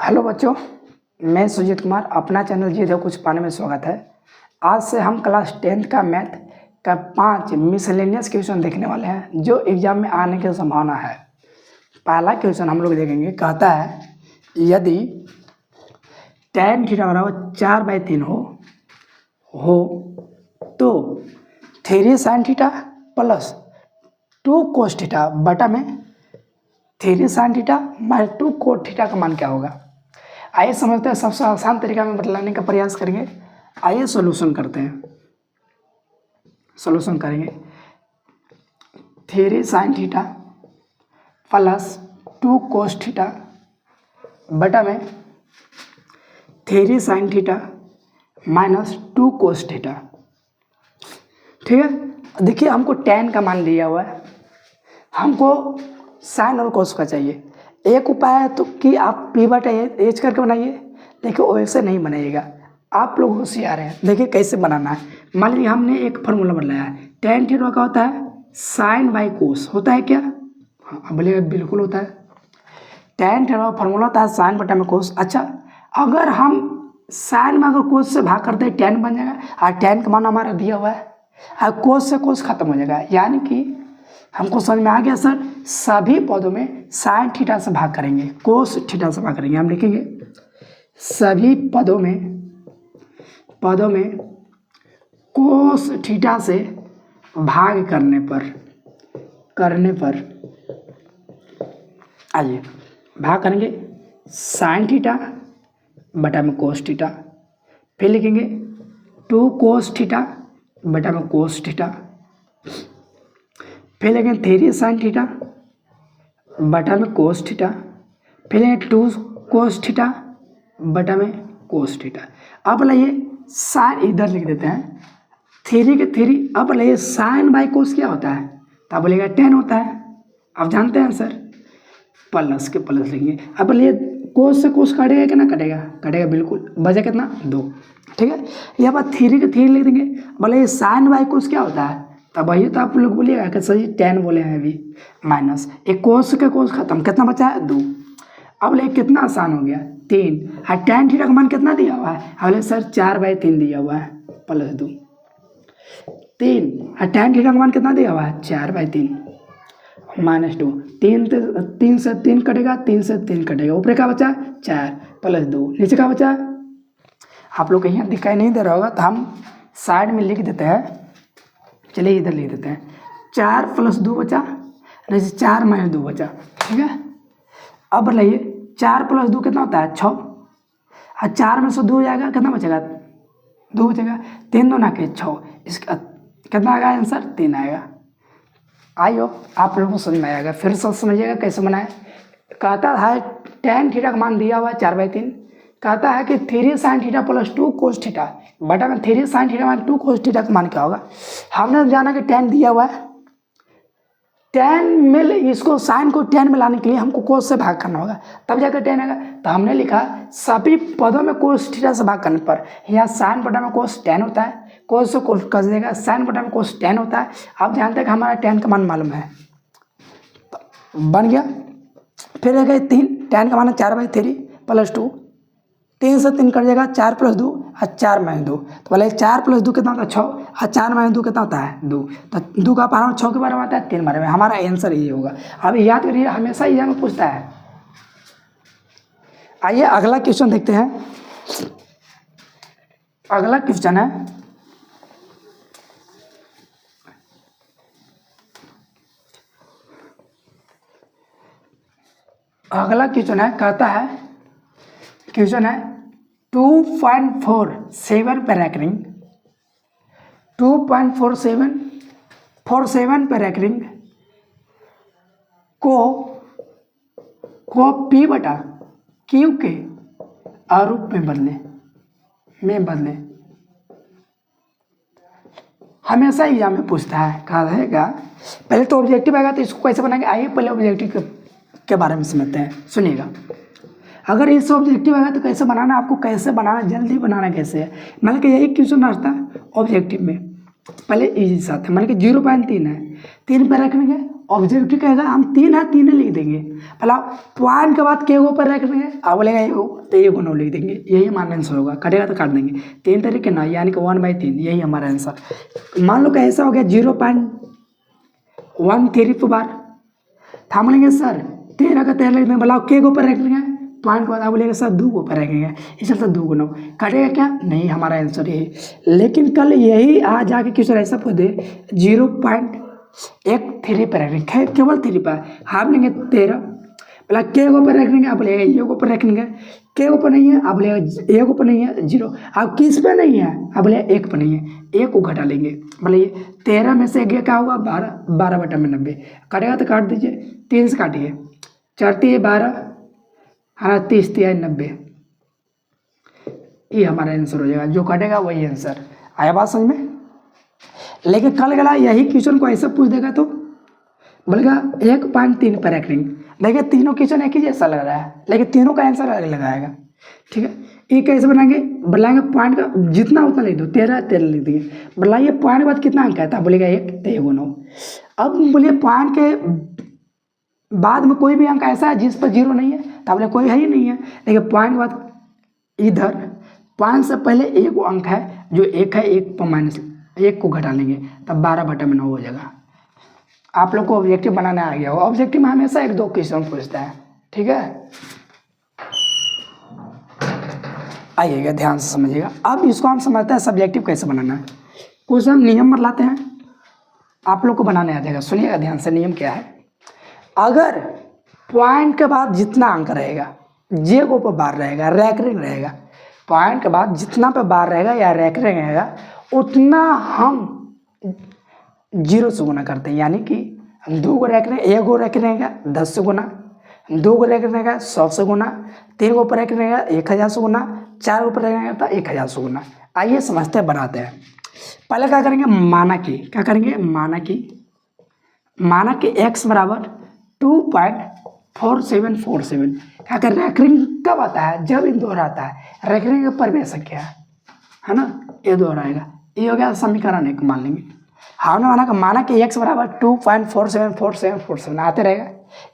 Hello बच्चों, मैं सुजीत कुमार, अपना चैनल जी कुछ पाने में स्वागत है। आज से हम क्लास 10th का मैथ का 5 मिसलेनियस क्वेश्चन देखने वाले हैं जो एग्जाम में आने की संभावना है। पहला क्वेश्चन हम लोग देखेंगे। कहता है यदि tan थीटा बराबर 4/3 हो तो 3 sin theta plus 2 cos theta बटा में 3 sin theta minus 2 cos theta का मान क्या होगा। आइए समझते हैं, सबसे आसान तरीका में बतलाने का प्रयास करेंगे। आइए सॉल्यूशन करते हैं। सॉल्यूशन करेंगे 3 sin theta plus 2 cos theta बटा में 3 sin theta minus 2 cos theta. ठीक है, देखिए हमको tan का मान दिया हुआ है, हमको sin और cos का चाहिए। एक उपाय है तो कि आप p/h करके बनाइए। देखिए वैसे नहीं बनाइएगा, आप लोग होशियार हैं। देखिए कैसे बनाना है। मान लीजिए हमने एक फार्मूला बनाया है, tan थीटा का होता है sin बाई कोस, होता है क्या? हाँ, अब बोलिएगा बिल्कुल होता है। tan थीटा का फार्मूला होता है sin बटा में कोस। अच्छा, अगर हम sin में अगर कोस से भाग करते हैं tan बन जाएगा, और tan का मान हमारा दिया हुआ है, और कोस से कोस खत्म हो जाएगा। यानी कि हमको समझ में आ गया सर, सभी पदों में साइन थीटा से भाग करेंगे, कोस थीटा से भाग करेंगे। हम लिखेंगे सभी पदों में कोस थीटा से भाग करने पर आइए भाग करेंगे साइन थीटा बटा में कोस थीटा, फिर लिखेंगे 2 cos थीटा बटा में कोस थीटा, फिर लेंगे 3 sin थीटा बटा में कोस थीटा, फिर लेंगे 2 cos थीटा बटा में कोस थीटा। अब लाइए साइन इधर लिख देते हैं, 3 के 3। अब लाइए साइन बाई कोस क्या होता है, तो आप बोलेगा tan होता है। अब जानते हैं सर, प्लस के प्लस लेंगे। अब लाइए कोस से कोस कटेगा कि ना कटेगा? कटेगा बिल्कुल। बचा कितना? 2। ठीक है, यहाँ पर 3 के 3 लिख देंगे। बोले साइन बाई कोस क्या होता है, तब वही तो आप लोग बोलिएगा कि सर जी tan बोले हैं अभी, माइनस एक कोस के कोस खत्म, कितना बचा है? 2। अब ले कितना आसान हो गया, 3। और tan थीटा का मान कितना दिया हुआ है? बोले सर 4/3 दिया हुआ है, प्लस 2 3। और tan थीटा का मान कितना दिया हुआ है? 4/3 माइनस 2। 3 से 3 कटेगा, 3 से 3 कटेगा, ऊपर का बचा 4 प्लस 2, नीचे का बचा। आप लोग कहीं दिखाई नहीं दे रहा होगा तो हम साइड में लिख देते हैं। चलिए इधर लिख देते हैं, 4 प्लस 2 बचा, नहीं 4 माइनस 2 बचा। ठीक है, अब लाइए 4 प्लस 2 कितना होता है? 6। और 4 में से 2 जाएगा, कितना बचेगा? 2 बचेगा। 3 2 ना के 6, इसका कितना आएगा आंसर? 3 आएगा। आइयो आप लोगों को समझ में आएगा, फिर से समझिएगा कैसे बनाए। कहता है tan थीटा का मान दिया हुआ है 4/3। कहता है कि 3 sin theta plus 2 cos theta बटा में 3 sin theta minus 2 cos theta का मान क्या होगा। हमने जाना कि tan दिया हुआ है, tan में इसको साइन को tan में लाने के लिए हमको cos से भाग करना होगा, तब जाकर tan आएगा। तो हमने लिखा सभी पदों में cos थीटा से भाग करने पर, यहाँ sin बटा में cos tan होता है, cos से cos कर देगा, sin बटा में cos tan होता है। आप जानते हैं कि हमारा tan का मान मालूम है, तो बन गया। फिर है 3, tan का मान है 4/3 प्लस 2, 3 से 3 कट जाएगा, 4 प्लस 2 और 4 माइनस 2। तो बोले 4 प्लस 2 कितना होता है? 6। और 4 माइनस 2 कितना होता है? 2। तो 2 का पारा 6 के बारे में आता है, 3 बारे में। हमारा आंसर ये होगा। अब याद करिए, हमेशा एग्जाम में पूछता है। आइए अगला क्वेश्चन देखते हैं। अगला क्वेश्चन है, कहता है क्वेश्चन है 2.47 पर रैकरिंग 2.47 पर रैकरिंग को P बटा Q के आरूप में बदले। हमेशा एग्जाम में पूछता है, कहा रहेगा। पहले तो ऑब्जेक्टिव आएगा तो इसको कैसे बनाएंगे। आइए पहले ऑब्जेक्टिव के बारे में समझते हैं, सुनिएगा। अगर इस ऑब्जेक्टिव आएगा तो कैसे बनाना, आपको कैसे बनाना, जल्दी बनाना कैसे है। मान लीजिए यही क्वेश्चन आता है ऑब्जेक्टिव में, पहले इजी साथ है। मान लीजिए 0.3 है, 3 पे रखेंगे ऑब्जेक्टिव कहेगा हम 3 है 3 लिख देंगे। भला पॉइंट के बाद के ऊपर रख देंगे, अब बोलेगा ये तो ये गुना लिख देंगे, यही हमारा आंसर होगा। कटेगा तो काट देंगे। 3 तरीके ना, यानी कि 1/3, यही हमारा आंसर। मान लो कि ऐसा हो गया 0.13 बार, तो हम बोलेंगे सर 13 का 13 लिख देंगे। भला के ऊपर रख देंगे पॉइंट के बाद, आप बोलेंगे सर 2 के ऊपर रखेंगे, इस चलते 2 गुना कटेगा क्या, नहीं, हमारा आंसर यही। लेकिन कल यही आज जाके क्वेश्चन ऐसा पूछ दे 0.13 पर रखेंगे, केवल 3 पर हम लेंगे 13, बोला के ऊपर रख देंगे, आप बोलेगा ये ऊपर रखेंगे, के ऊपर नहीं है, आप बोलेगा एक ऊपर नहीं है 0, आप किस पे नहीं है, आप बोलेगा 1 पर नहीं है, 1 को घटा लेंगे। बोले ये 13 में से 1 क्या होगा 12, 12/90 कटेगा तो काट दीजिए, 3 से काटिए, 4 × 12, हाँ 30 × 90, ये हमारा आंसर हो जाएगा। जो कटेगा वही आंसर। आया बात समझ में। लेकिन कल गला यही क्वेश्चन को ऐसा पूछ देगा तो बोलेगा 1.3 पर रखेंगे। देखिए तीनों क्वेश्चन एक ही जैसा लग रहा है, लेकिन तीनों का आंसर अलग लगाएगा। ठीक है, ये कैसे बनाएंगे, बुलाएंगे पॉइंट का जितना उतना लिख दो, 13 लिख देंगे। बुलाइए पॉइंट के बाद कितना अंक आता है, बोलेगा 1, तो 1 गुना। अब बोलिए पॉइंट के बाद में कोई भी अंक ऐसा है जिस पर 0 नहीं है, तो बोले कोई है ही नहीं है। लेकिन पॉइंट के बाद इधर पॉइंट से पहले 1 अंक है जो 1 है, 1 पर माइनस 1 को घटा लेंगे, तब 12/9 हो जाएगा। आप लोग को ऑब्जेक्टिव बनाना आ गया हो। ऑब्जेक्टिव में हमेशा 1-2 क्वेश्चन पूछता है। ठीक है, आइएगा ध्यान से समझिएगा। अब इसको हम समझते हैं सब्जेक्टिव कैसे बनाना है। कुछ हम नियम बतलाते हैं, आप लोग को बनाने आ जाएगा। सुनिएगा ध्यान से, नियम क्या है। अगर पॉइंट के बाद जितना अंक रहेगा, जे को पर बार रहेगा, रैकरिंग रहेगा, पॉइंट के बाद जितना पे बार रहेगा या रैकरिंग रहेगा, उतना हम 0 से गुना करते हैं। यानी कि 2 को रैकरिंग, 1 को रैकरिंग रहेगा 10 से गुना, 2 को रैकरिंग रहेगा 100 से गुना, 3 को ऊपर रैकरिंग रहेगा 1000 से गुना, 4 के ऊपर रहेगा तो 1000 से गुना। आइए समझते हैं, बनाते हैं। पहले क्या करेंगे, माना कि क्या करेंगे, माना कि x बराबर 2.4747। क्या कर रैकरिंग कब आता है, जब इन दोहराता है। रैकरिंग का परिमेय संख्या है ना, ये दोहराएगा, ये हो गया समीकरण 1 मान लेंगे। हमने माना कि x बराबर 2.474747 आते रहेगा,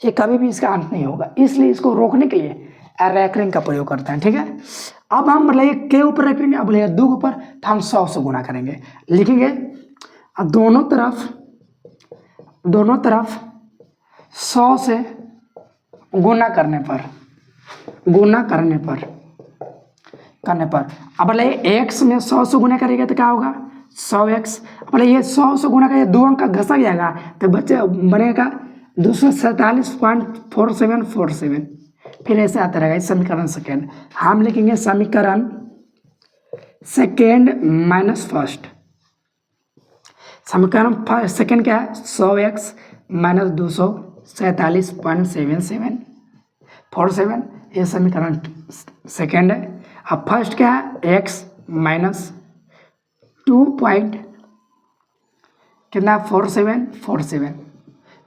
ये कभी भी इसका अंत नहीं होगा, इसलिए इसको रोकने के लिए रैकरिंग का प्रयोग करते हैं। ठीक है, अब हम बोलेंगे के ऊपर रखेंगे, अब बोलेगा 2 के ऊपर, तो हम 100 से गुना करेंगे, लिखेंगे दोनों तरफ 100 से गुना करने पर अब बोले x में 100 से गुना करेगा तो क्या होगा 100x। बोले ये 100 से गुना करेगा, 2 अंक का घसा जाएगा तो बच्चे बनेगा 247.4747। फिर ऐसे आता रहेगा समीकरण सेकेंड। हम लिखेंगे समीकरण सेकेंड माइनस फर्स्ट। समीकरण सेकेंड क्या है, 100x माइनस 247.7747, ये समीकरण सेकेंड है। अब फर्स्ट क्या है, x माइनस 2.4747,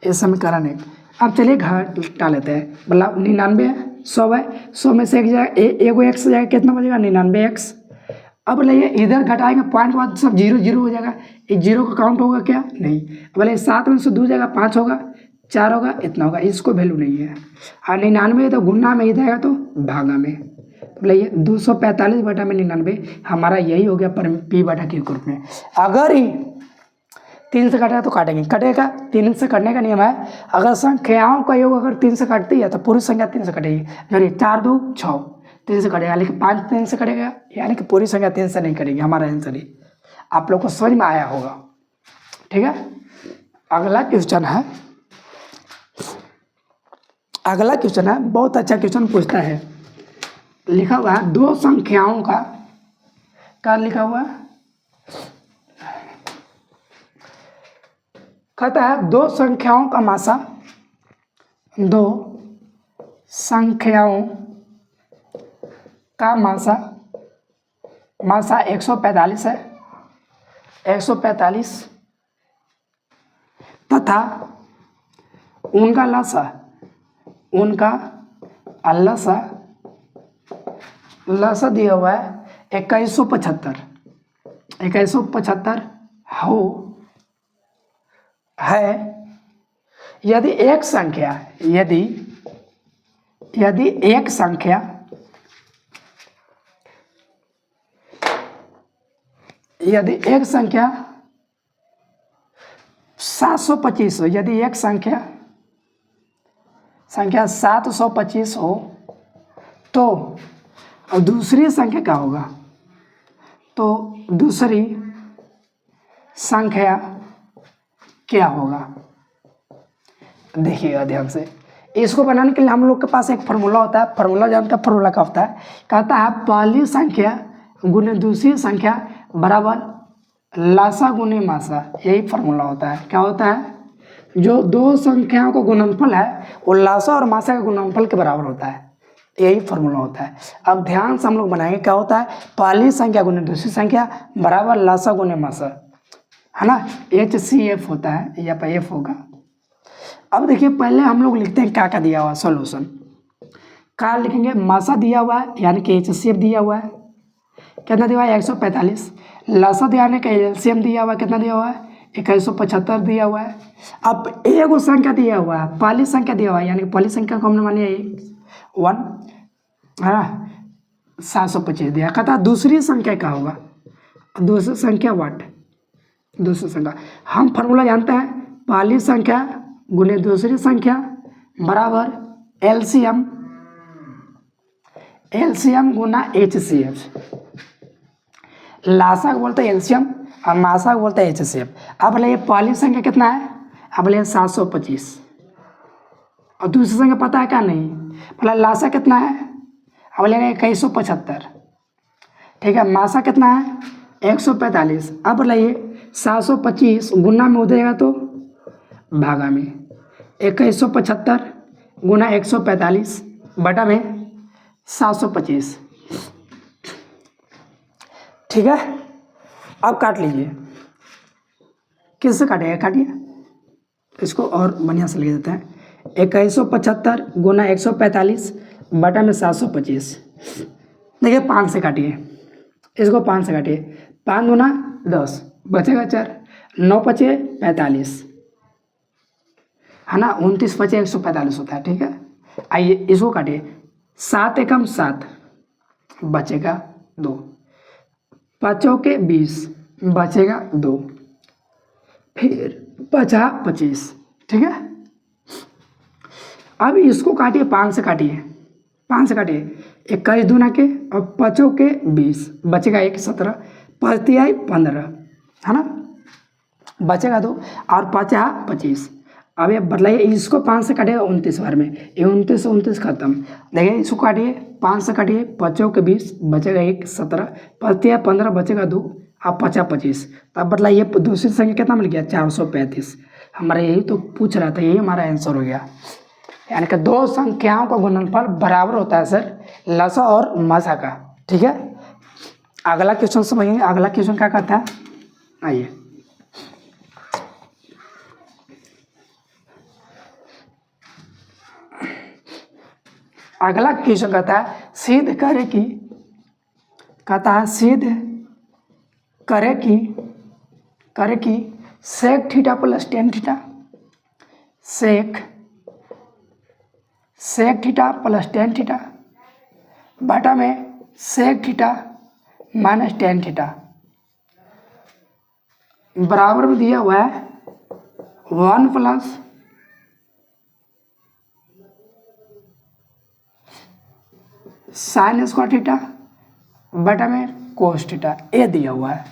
ये समीकरण 1। अब चलिए घटा लेते हैं, मतलब 99 है, 100 है, 100 में से एक जाएगा, एगो x जाएगा, कितना बचेगा 99x। अब बोले इधर घटाएंगे, पॉइंट के बाद सब 0 0 हो जाएगा, ये 0 का काउंट होगा क्या, नहीं। बोले 7 में से 2 जाएगा, 5 होगा, 4 होगा, इतना होगा, इसको वैल्यू नहीं है। और 99 तो गुना में ही जाएगा तो भागा में, बोले ये 245/99 हमारा यही हो गया p/q ग्रुप में। अगर ही 3 से काटेगा तो कटेगा 3 से कटने का नियम है। अगर संख्याओं का योग अगर 3 से काटती है तो पूरी संख्या 3 से कटेगी। जरिए 4 2 6 3 से कटेगा, लेकिन 5 3 से कटेगा, यानी कि पूरी संख्या 3 से नहीं कटेगी। हमारा आंसर ही आप लोग को समझ में आया होगा। ठीक है, अगला क्वेश्चन है, बहुत अच्छा क्वेश्चन पूछता है। लिखा हुआ है 2 संख्याओं का, क्या लिखा हुआ है, कहता है 2 संख्याओं का मासा, 2 संख्याओं का मासा 145 है, 145 तथा उनका लसा दिया हुआ है 2175 हो है यदि एक संख्या यदि एक संख्या यदि एक संख्या 725 हो, यदि एक संख्या 725 हो तो और दूसरी संख्या क्या होगा, तो दूसरी संख्या क्या होगा। देखिएगा ध्यान से, इसको बनाने के लिए हम लोग के पास एक फार्मूला होता है। फार्मूला जानते हैं, फार्मूला क्या होता है, कहता है पहली संख्या गुने दूसरी संख्या बराबर लासा गुने मासा। यही फार्मूला होता है। क्या होता है, जो दो संख्याओं का गुणनफल है वो लासा और मासा के गुणनफल के बराबर होता है। यही फार्मूला होता है। अब ध्यान से हम लोग बनाएंगे, क्या होता है, पहली संख्या गुने दूसरी संख्या बराबर लासा गुने मासा, है ना। HCF होता है, या पे F होगा। अब देखिए पहले हम लोग लिखते हैं क्या क्या दिया हुआ है, सोल्यूशन क्या लिखेंगे, मासा दिया हुआ है यानी कि HCF दिया हुआ है, कितना दिया हुआ है 145। लासा दिया है, LCM दिया हुआ है, कितना दिया हुआ है 2175 दिया हुआ है। अब एक संख्या दिया हुआ है, पहली संख्या दिया हुआ है, यानी कि पहली संख्या को हमने मानी 1, है ना, 725 दिया। कहता दूसरी संख्या क्या होगा, दूसरी संख्या व्हाट, दूसरी संख्या हम फार्मूला जानते हैं, पहली संख्या गुने दूसरी संख्या बराबर LCM गुना HCF। लासा को बोलते हैं LCM और मासा को बोलते हैं HCF। अब बोले ये पहली संख्या कितना है, अब बोले 725 और दूसरी संख्या पता है क्या नहीं, बोला लासा कितना है, अब बोले 2175, ठीक है। मासा कितना है 145। अब बोलिए 725 गुना में हो जाएगा तो भागा में 2175 गुना 145 बटा में 725, ठीक है। अब काट लीजिए, किससे काटेगा, काटिए इसको और बढ़िया से लिख देते हैं। 2175 गुना 145 बटा में 725। देखिए 5 से काटिए, इसको 5 से काटिए, 5 गुना 10 बचेगा 4, 9 बचे 45, है ना, 29 बचे 145 होता है, ठीक है। आइए इसको काटिए, 7 एकम 7 बचेगा 2, 5 के 20 बचेगा 2, फिर बचा 25, ठीक है। अब इसको काटिए, 5 से काटिए, 5 से काटिए, 21 दूना के और 5 के 20 बचेगा 1, 17, 5 तिया 15, है ना, बचेगा 2 और 5 25। अब ये बदलाइए, इसको 5 से काटिएगा 29 बार में, ये 29 खत्म। देखिए इसको काटिए, 5 से काटिए, 5 के 20 बचेगा 1, 17, 5 तिया 15 बचेगा 2 और 5 25। तब बदलाइए दूसरी संख्या कितना मिल गया 435। हमारा यही तो पूछ रहा था, यही हमारा आंसर हो गया। यानी कि दो संख्याओं का गुणनफल बराबर होता है सर लसा और मासा का, ठीक है। अगला क्वेश्चन समझेंगे, अगला क्वेश्चन क्या कहता है, आइए। अगला क्वेश्चन कहता है सिद्ध करे कि, कहता है सिद्ध करे कि sec theta plus tan theta, sec theta plus tan theta बटा में sec theta minus tan theta बराबर में दिया हुआ है 1 प्लस साइन स्क्वायर थीटा बटा में कोस थीटा, ये दिया हुआ है,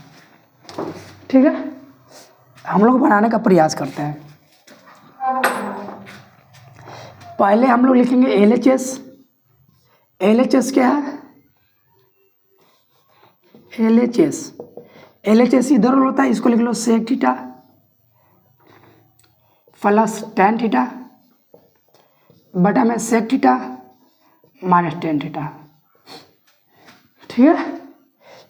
ठीक है। हम लोग बनाने का प्रयास करते हैं। पहले हम लोग लिखेंगे LHS। LHS क्या है, LHS इधर होता है, इसको लिख लो sec theta plus tan theta बटा में sec theta minus tan theta, ठीक है।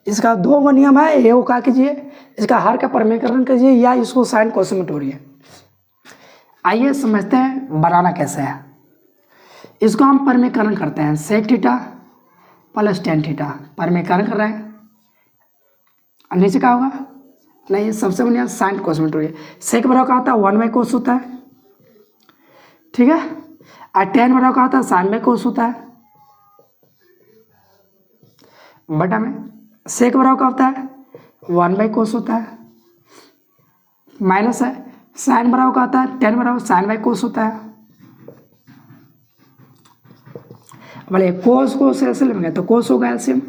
इसका 2 नियम है, ये क्या कीजिए, इसका हर का प्रमेयकरण कीजिए या इसको साइन कोस में तोड़िए। आइए समझते हैं बनाना कैसे है। इसको हम प्रमेयकरण करते हैं, sec theta plus tan theta प्रमेयकरण कर रहे हैं। नीचे क्या होगा, नहीं सबसे बढ़िया साइन कोस में तोड़िए। सेक बराबर क्या होता है 1/cos होता है, ठीक है। और टेन बराबर क्या होता है, साइन बाई कोस होता है, बटा में सेक बराबर क्या होता है, 1 बाई कोस होता है, माइनस है साइन बराबर क्या होता है, टेन बराबर साइन बाई कोस होता है। बोले कोस कोस एलसीएम लेंगे तो कोस होगा, एलसीएम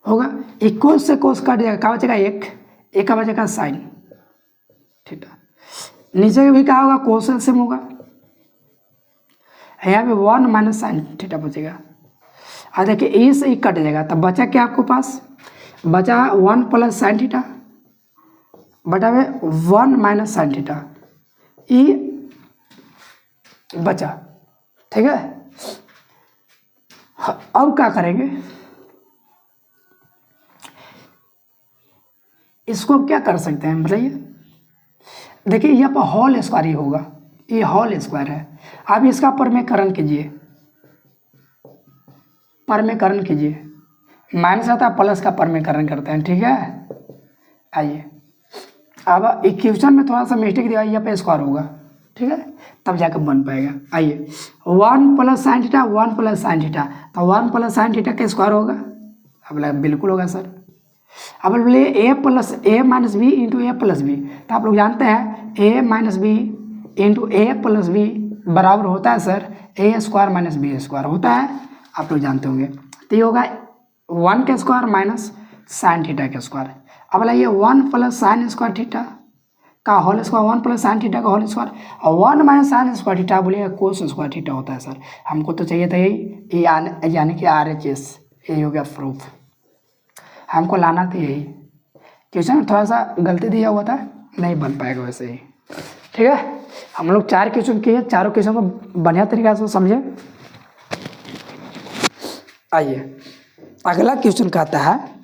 होगा, एक कोस से कोस काट जाएगा, क्या बचेगा, एक का बचेगा साइन, ठीक है। नीचे भी क्या होगा, कोस एलसीएम होगा, यहाँ पे 1 माइनस साइन थीटा बचेगा। और देखिए ए से ई कट जाएगा, तब बचा क्या आपको पास, बचा 1 प्लस साइन थीटा बटा में 1 माइनस साइन थीटा, ई बचा, ठीक है। अब क्या करेंगे, इसको अब क्या कर सकते हैं बताइए। देखिए यहाँ पर होल स्क्वायर ही होगा, ये होल स्क्वायर है। अब इसका परमेकरण कीजिए, परमेकरण कीजिए, माइनस आता है प्लस का परमेकरण करते हैं, ठीक है। आइए अब इक्वेशन में थोड़ा सा मिस्टेक दिया, यहाँ पे स्क्वायर होगा, ठीक है, तब जाकर बन पाएगा। आइए 1 plus sine theta, 1 plus sine theta, तो 1 प्लस साइन थीटा का स्क्वायर होगा, अब बिल्कुल होगा सर। अब बोले ए प्लस ए माइनस बी इंटू ए प्लस बी, तो आप लोग जानते हैं ए माइनस बी इंटू ए प्लस बी बराबर होता है सर ए स्क्वायर माइनस बी स्क्वायर होता है, आप लोग जानते होंगे। तो ये होगा 1 का स्क्वायर माइनस साइन थीटा का स्क्वायर। अब बोला ये 1 प्लस साइन स्क्वायर थीटा का whole square, 1 plus sine theta का होल स्क्वायर, और 1 माइनस साइन स्क्वायर थीटा बोलिएगा कोस स्क्वायर थीटा होता है सर। हमको तो चाहिए था यही, यानी कि RHS, यही हो गया प्रूफ, हमको लाना था यही। क्वेश्चन में थोड़ा सा गलती दिया हुआ था, नहीं बन पाएगा वैसे ही, ठीक है। हम लोग 4 क्वेश्चन किए, चारों क्वेश्चन को बढ़िया तरीके से समझे। आइए अगला क्वेश्चन कहता है,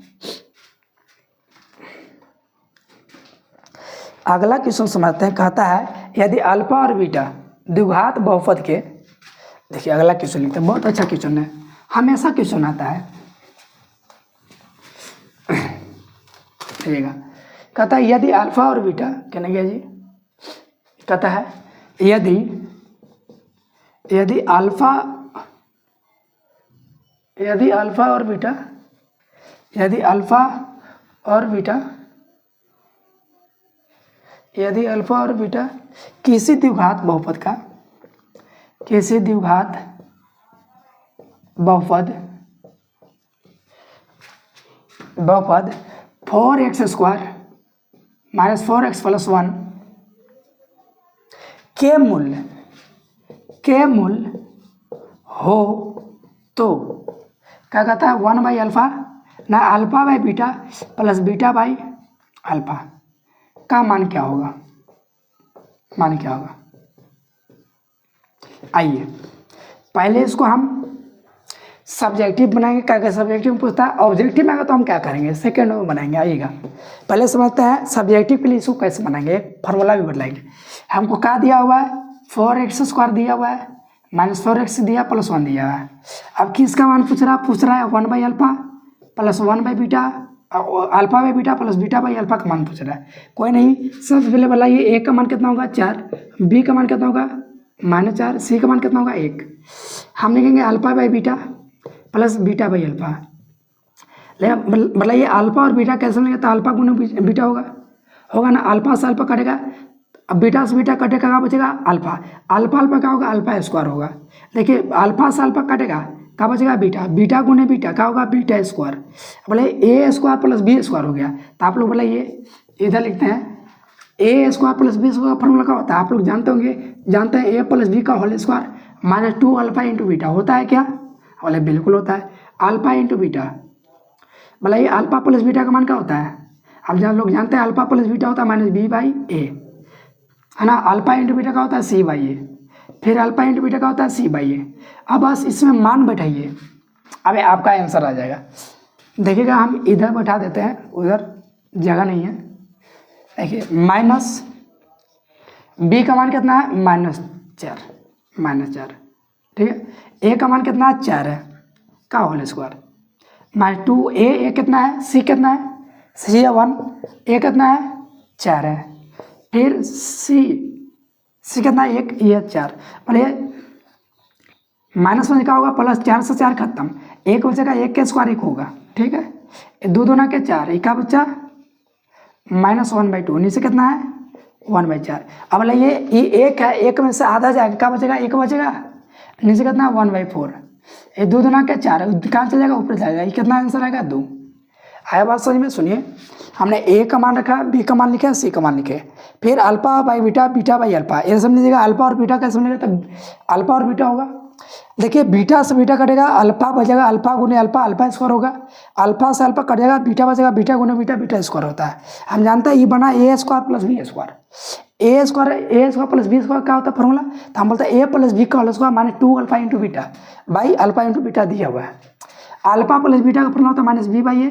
अगला क्वेश्चन समझते हैं। कहता है यदि अल्फा और बीटा द्विघात बहुपद के, देखिए अगला क्वेश्चन लिखते हैं, बहुत अच्छा क्वेश्चन है, हमेशा क्वेश्चन आता है, देखिएगा। कहता है यदि अल्फा और बीटा, कहना गया जी, कहता है यदि अल्फा और बीटा, यदि अल्फा और बीटा, यदि अल्फा और बीटा किसी द्विघात बहुपद का, किसी द्विघात बहुपद 4x square minus 4x plus 1 के मूल हो तो क्या कहता है, 1 बाई अल्फा ना alpha by beta plus beta by alpha का मान क्या होगा, मान क्या होगा। आइए पहले इसको हम सब्जेक्टिव बनाएंगे, क्या सब्जेक्टिव में पूछता है, ऑब्जेक्टिव में आएगा तो हम क्या करेंगे, सेकेंड में बनाएंगे। आइएगा पहले समझते हैं सब्जेक्टिव के लिए इसको कैसे बनाएंगे, एक फार्मूला भी बदलाएंगे। हमको क्या दिया हुआ है, 4x स्क्वायर दिया हुआ है माइनस 4x दिया प्लस 1 दिया है। अब किसका मान पूछ रहा है, 1 by alpha plus 1 by beta, alpha by beta plus beta by alpha का मान पूछ रहा है। कोई नहीं, सबसे पहले बताइए ए का मान कितना होगा 4, बी का मान कितना होगा -4, सी का मान कितना होगा 1। हम लिखेंगे alpha by beta plus beta by alpha. बताइए अल्फा और बीटा कैसे लेंगे, तो अल्फा गुना बीटा होगा ना, अल्फा से अल्फा कटेगा, अब बीटा से बीटा कटेगा, क्या बचेगा अल्फा, अल्फा क्या होगा, अल्फा स्क्वायर होगा। देखिए अल्फा से अल्फा कटेगा, क्या बचेगा बीटा, बीटा गुने बीटा क्या होगा बीटा स्क्वायर। बोले ए स्क्वायर प्लस बी स्क्वायर हो गया, तो आप लोग बोले ये इधर लिखते हैं A square plus B square formula क्या होता है, आप लोग जानते होंगे, जानते हैं ए प्लस बी का whole square minus 2 alpha into beta होता है क्या, बोले बिल्कुल होता है, अल्फा इंटू बीटा। बोले ये अल्फा प्लस बीटा का मान क्या होता है, अब जहाँ लोग जानते हैं अल्फा प्लस बीटा होता है माइनस बी बाई ए, है ना। अल्फा इंटू बीटा का होता है सी बाई ए, फिर अल्फा इंटू बीटा का होता है सी बाई ए। अब बस इसमें मान बैठाइए, अब आपका आंसर आ जाएगा। देखिएगा हम इधर बैठा देते हैं, उधर जगह नहीं है। देखिए माइनस बी का मान कितना है -4, ठीक है। ए का मान कितना है 4 है का होल स्क्वायर माइनस 2 ए कितना है, सी कितना है, सी है 1, ए कितना है 4 है, फिर सी सी कितना है 1, ये 4, और ये -1 क्या होगा, प्लस 4 से 4 खत्म, 1 बचेगा, 1 के स्क्वायर 1 होगा, ठीक है। 2 दूना के 4, एक का बच्चा -1/2, नीचे कितना है 1/4। अब बोला ये 1 है, 1 में से आधा जाएगा, क्या बचेगा 1 बचेगा, नीचे कितना 1/4। ये 2 दूना के 4, कहाँ चल जाएगा ऊपर जाएगा, ये कितना आंसर आएगा 2। आया बात समझ में? सुनिए, हमने ए का मान रखा, बी का मान लिखा, सी का मान लिखे, फिर alpha by beta, beta by alpha, ये समझ लीजिएगा। अल्फा और बीटा कैसे समझेगा, तो अल्फा और बीटा होगा, देखिए बीटा से बीटा कटेगा, अल्फा बचेगा, अल्फा गुने अल्फा, अल्फा स्क्वायर होगा, अल्फा से अल्फा कट जाएगा, बीटा बचेगा, बीटा गुने बीटा, बीटा स्क्वायर होता है। हम जानते हैं ये बना ए स्क्वायर प्लस बी स्क्वायर, ए स्क्वायर प्लस बी स्क्वायर क्या होता है फॉर्मूला, तो हम बोलते हैं ए प्लस बी का होल स्क्वायर माने 2 alpha into beta by alpha into beta दिया हुआ है। अल्फा प्लस बीटा का फॉर्मूला होता है minus B by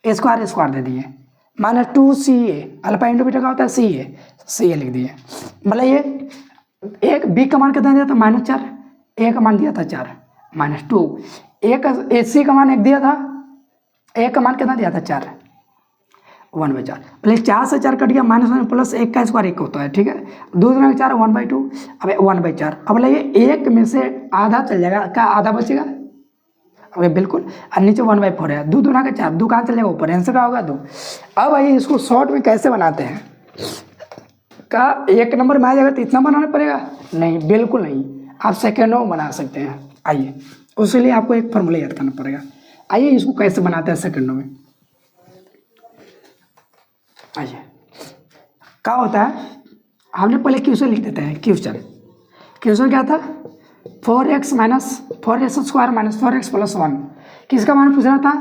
A square दे दिए, माने 2CA, अल्फा इंटू बीटा का होता है CA लिख दिए। मतलब ये एक बी का मान कितना दिया था -4, ए का मान दिया था 4, -2, एक सी का मान 1 दिया था, ए का मान कितना दिया था 4, 1/4। पहले 4 से 4 कट गया, -1 प्लस 1 का स्क्वायर 1 होता है, ठीक है। 2 दूना 4, 1/2, अब 1/4। अब ये 1 में से आधा चल जाएगा, क्या आधा बचेगा, अबे बिल्कुल, और नीचे 1/4 है, 2 दूना 4, 2 कहाँ चलेगा ऊपर, आंसर क्या होगा 2। अब आइए इसको शॉर्ट में कैसे बनाते हैं, का 1 नंबर में आ जाएगा तो इतना बनाना पड़ेगा, नहीं बिल्कुल नहीं, आप सेकेंडों में बना सकते हैं। आइए उसके लिए आपको एक फॉर्मूला याद करना पड़ेगा। आइए इसको कैसे बनाते हैं सेकेंडों में। आइए क्या होता है, हमने पहले क्वेश्चन लिख देते हैं। क्वेश्चन क्या था, 4x square minus 4x plus 1, किसका मान पूछ रहा था,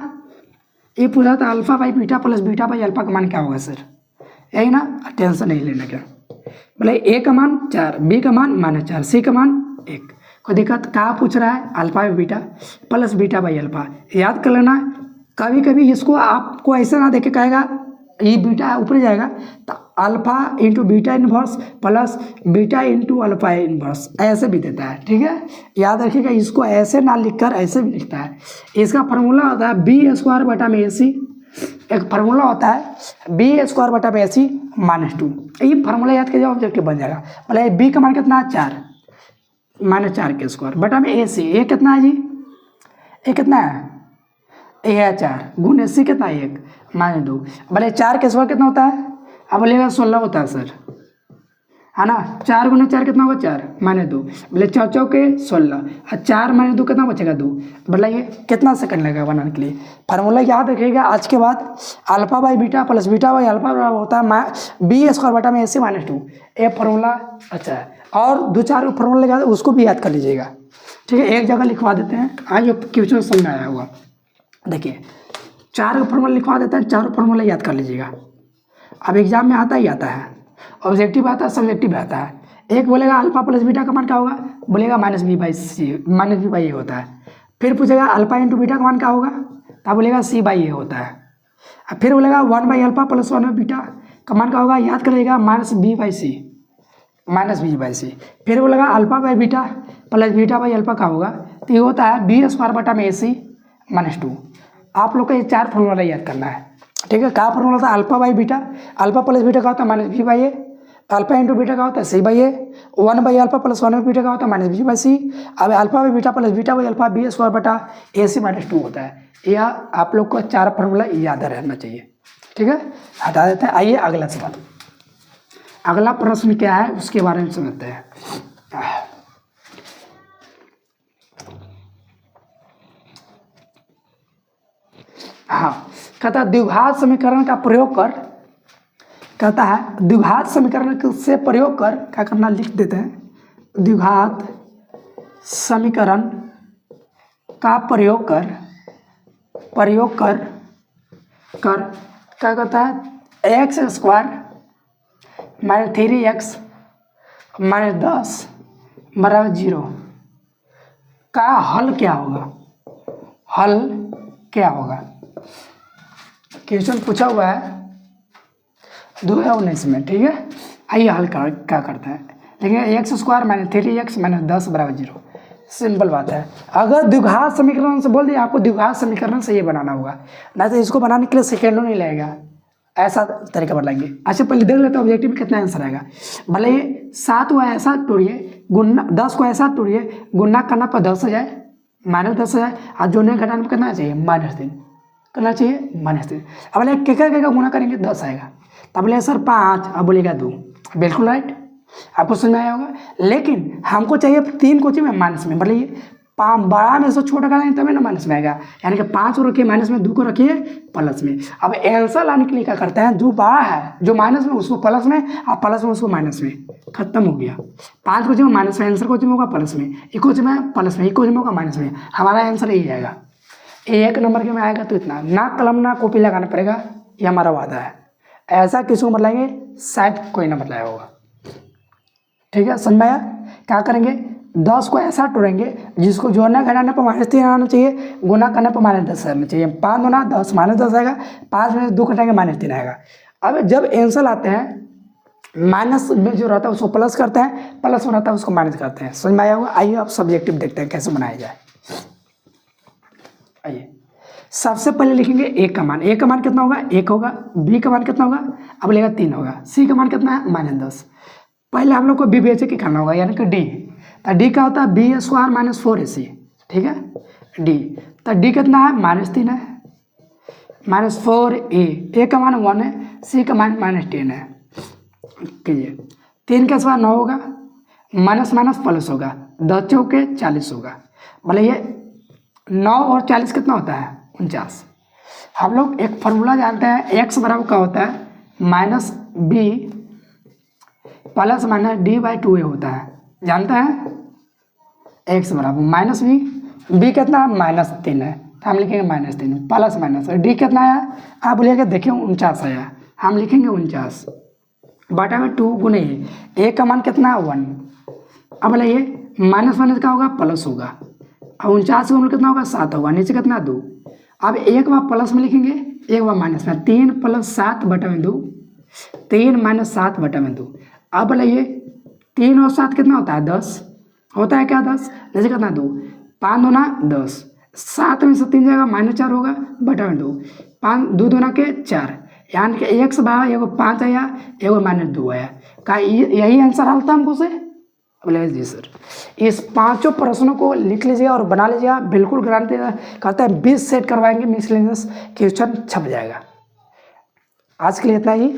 ये पूछ रहा था alpha by beta plus beta by alpha का मान क्या होगा सर, यही ना, टेंशन नहीं लेना। क्या बोले, ए का मान 4, बी का मान -4, सी का मान 1, कोई दिक्कत, कहाँ पूछ रहा है, alpha by beta plus beta by alpha, याद कर लेना। कभी कभी इसको आपको ऐसा ना देखे कहेगा ये बीटा ऊपर जाएगा, तो alpha into beta inverse plus beta into alpha inverse ऐसे भी देता है, ठीक है। याद रखिएगा, इसको ऐसे ना लिखकर ऐसे भी लिखता है। इसका फार्मूला होता है बी स्क्वायर बटा में AC, एक फार्मूला होता है बी स्क्वायर बटा में AC -2, ये फार्मूला याद कीजिए, ऑब्जेक्टिव बन जाएगा। मतलब बी का मान कितना है 4, -4 के स्क्वायर बटा में AC, ये कितना है जी, ये कितना है, ए है 4, गुने सी कितना है 1, -2, बोले 4 के स्क्वायर कितना होता है, अब बोलेगा 16 होता है सर, है ना। 4 गुने 4 कितना होगा 4, -2, बोले 4 चौके 16, और 4 -2 कितना बचेगा 2। बताइए कितना सेकंड लगेगा बनाने के लिए। फार्मूला याद रखिएगा, आज के बाद alpha by beta plus beta by alpha होता है बी स्क्वायर बटा में AC -2, ये फार्मूला अच्छा है। और 2-4 फार्मूला लगा उसको भी याद कर लीजिएगा, ठीक है। एक जगह लिखवा देते हैं, आज क्वेश्चन समझ में आया होगा। देखिए 4 फार्मूला लिखवा देते हैं, 4 फार्मूला याद कर लीजिएगा। अब एग्जाम में आता ही आता है, ऑब्जेक्टिव आता है, सब्जेक्टिव आता है। एक बोलेगा अल्फा प्लस बीटा का मान क्या होगा, बोलेगा -B/A होता है। फिर पूछेगा अल्फा इंटू बीटा का मान क्या होगा, तब बोलेगा C/A होता है। अब फिर बोलेगा 1/अल्फा प्लस 1/बीटा का मान क्या होगा, याद करिएगा -B/C। फिर बोलेगा alpha by beta plus beta by alpha का होगा, तो ये होता है बी स्क्वायर बटा में AC -2। आप लोग को ये 4 फार्मूला याद करना है, ठीक है। क्या फार्मूला था, alpha by beta, alpha plus beta का होता है -B/A, अल्फा इंटू बीटा का होता है C/A, 1/अल्फा प्लस 1/बीटा का होता है -B/C। अब alpha by beta plus beta by alpha B square बटा AC -2 होता है। यह आप लोग को 4 फार्मूला याद रहना चाहिए, ठीक है। हटा देते हैं। आइए अगला सवाल, अगला प्रश्न क्या है उसके बारे में समझते हैं। हाँ, कहता है द्विघात समीकरण का प्रयोग कर, कहता है द्विघात समीकरण से प्रयोग कर, क्या करना लिख देते हैं, द्विघात समीकरण का प्रयोग कर क्या कहता है, x स्क्वायर -3x -10 = 0 का हल क्या होगा, हल क्या होगा। क्वेश्चन पूछा हुआ है 2019 में, ठीक है। आइए हल क्या करता है, लेकिन x स्क्वायर -3x -10 = 0, सिंपल बात है। अगर द्विघात समीकरण से बोल दिया, आपको द्विघात समीकरण से ये बनाना होगा, ना तो इसको बनाने के लिए सेकेंडों नहीं लगेगा। ऐसा तरीका बताएंगे। अच्छा पहले देख लेते हैं ऑब्जेक्टिव में कितना आंसर आएगा। भले ये 7 को ऐसा तोड़िए, गुना 10 को ऐसा तोड़िए, गुना करना पर 10 हो जाए, -10 हो जाए, और जोड़ने घटाने में कितना चाहिए -3 करना चाहिए, -3। अब बोले क्या गुना करेंगे 10 आएगा। तब बोले सर 5, अब बोलेगा 2, बिल्कुल राइट, आपको समझ में आया होगा। लेकिन हमको चाहिए 3 को चाहिए माइनस में, मतलब ये बड़ा में से छोटा करेंगे तभी ना माइनस में आएगा। यानी कि 5 को रखिए माइनस में, 2 को रखिए प्लस में। अब आंसर लाने के लिए क्या करते हैं, जो बड़ा है जो माइनस में उसको प्लस में, और प्लस में उसको माइनस में, खत्म हो गया। 5 को जमा माइनस में, आंसर को जमा होगा प्लस में, इको जमा प्लस में, इको जमा होगा माइनस में, हमारा आंसर यही आएगा। 1 नंबर के में आएगा तो इतना, ना कलम ना कॉपी लगाना पड़ेगा, ये हमारा वादा है। ऐसा किसी को बताएंगे शायद कोई ना बताया होगा। ठीक है, समझ में आया। क्या करेंगे, 10 को ऐसा तोड़ेंगे जिसको जोड़ना घटाने पर -3 आना चाहिए, गुना करने पर -10 आना चाहिए। 5 गुना 10 -10 आएगा, 5 में 2 घटाएंगे -3 आएगा। अब जब आंसर आते हैं माइनस में जो रहता है उसको प्लस करते हैं, प्लस में रहता है उसको माइनस करते हैं। समझ में आया होगा। आइए अब सब्जेक्टिव देखते हैं कैसे बनाया जाए। आइए सबसे पहले लिखेंगे ए का मान। ए का मान कितना होगा, 1 होगा। बी का मान कितना होगा, अब लेगा 3 होगा। सी का मान कितना है, -10। पहले हम लोग को विवेचक की करना होगा, यानी कि डी। तो डी का होता है बी स्क्वायर -4ac, ठीक है। डी तो डी कितना है, -3 है, -4a। ए का मान 1 है, सी का मान -10 है। कीजिए 3 के स्क्वायर 9 होगा, माइनस माइनस प्लस होगा, 10 चौके 40 होगा। भले ये 9 और 40 कितना होता है, 49। हम लोग एक फार्मूला जानते हैं, एक्स बराबर का होता है -b प्लस -d/2a होता है, जानते हैं। एक्स बराबर -b, b कितना है -3 है, तो हम लिखेंगे -3 प्लस माइनस। डी कितना है, आप बोलिएगा देखिए 49 आया, हम लिखेंगे 49 बटा में 2 गुने ए का मान कितना है 1। अब बोले ये माइनस माइनस का होगा प्लस होगा, और 49 का कितना होगा 7 होगा, नीचे कितना 2। अब एक बार प्लस में लिखेंगे, एक बार माइनस में, 3 + 7 बटा में 2, 3 - 7 बटा में 2। अब बोले ये 3 और 7 कितना होता है 10 होता है, क्या 10, जैसे कितना 2, 5 दूना 10, 7 में से 3 जाएगा -4 होगा बटा में 2, 5 2 दूना के 4, यानी कि 1 से बाहर एगो 5 आया, एगो -2 आया। का यही आंसर हल था हमको से, बोले जी सर। इस 5 प्रश्नों को लिख लीजिएगा और बना लीजिएगा, बिल्कुल गारंटी करते हैं 20 सेट करवाएंगे, मिसलेनियस क्वेश्चन छप जाएगा। आज के लिए इतना ही।